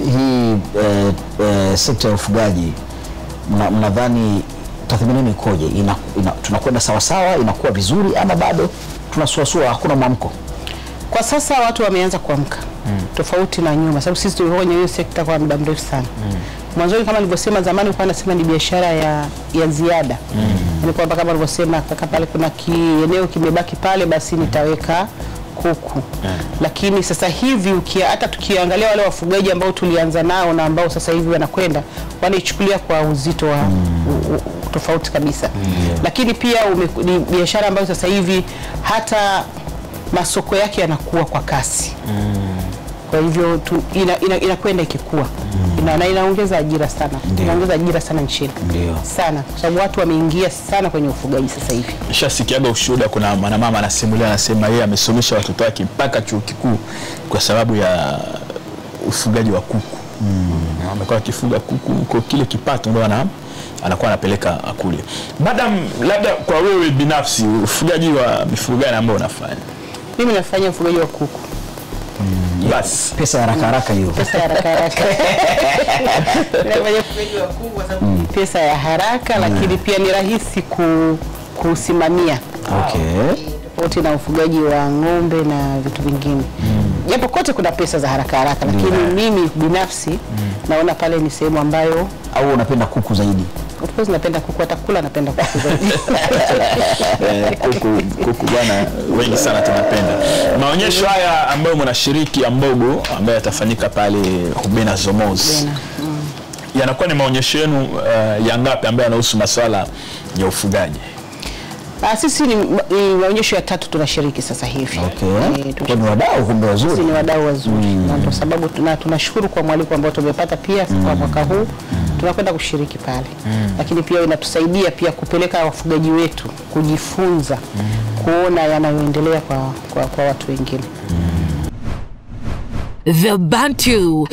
hii sekta ya ufugaji mnadhani tathmini ikoje? Tunakwenda sawa sawa, inakuwa vizuri ama bado tunasuasua, hakuna mwamko? Kwa sasa watu wameanza kuamka. Tofauti na nyuma, sababu sisi tulikuwa kwenye hiyo sekta kwa muda mrefu sana. Mwanzo kama nilivyosema zamani kwa nasema ni biashara ya ziada. Ni kwamba kama nilivyosema kaka pale kuna eneo kimebaki pale basi nitaweka kuku. Lakini sasa hivi hata tukiangalia wale wafugaji ambao tulianza nao na ambao sasa hivi wanakwenda wanaichukulia kwa uzito wa tofauti kabisa. Lakini pia ni biashara ambayo sasa hivi hata masoko yake yanakuwa kwa kasi. Kwa hivyo inakwenda ikikua. Inaongeza ajira sana. Inaongeza ajira sana nchini. Sana. Kwa sababu watu wameingia sana kwenye ufugaji sasa hivi. Nishasikiaga ushuhuda, kuna mama anasimulia, anasema yeye amesomesha watoto wake mpaka chuo kikuu kwa sababu ya ufugaji wa kuku. Amekuwa akifuga kuku, kwa kile kipato ndio anakuwa anapeleka kule. Madam, labda kwa wewe binafsi ufugaji wa mifugo gani ambao unafanya? Mimi nafanya ufugaji wa kuku. Bas, pesa haraka haraka hiyo. Pesa haraka haraka. Nafanya ufugaji wa kuku kwa sababu pesa ya haraka, lakini pia ni rahisi kusimamia. Tofauti na ufugaji wa ng'ombe na vitu vingine. Japo kote kuna pesa za haraka haraka, lakini mimi binafsi naona pale ni sehemu ambayo. Au unapenda kuku zaidi? Of course napenda kuku, hata kula napenda kuku zaidi. Kuku bwana wengi sana tunapenda. Maonyesho haya ambayo mnashiriki Ambogo ambayo yatafanyika pale Hubena Zomoz. Yanakuwa ni maonyesho yenu ya ngapi ambayo yanahusu masuala ya ufugaji? Sisi ni maonyesho ya 3 tunashiriki sasa hivi. Ni wadau kumbe wazuri. Sisi ni wadau wazuri. Na kwa sababu tunashukuru kwa mwaliko ambao tumepata pia kwa mwaka huu. Tunakwenda kushiriki pale. Lakini pia inatusaidia pia kupeleka wafugaji wetu kujifunza, kuona yanayoendelea kwa watu wengine. The Bantu.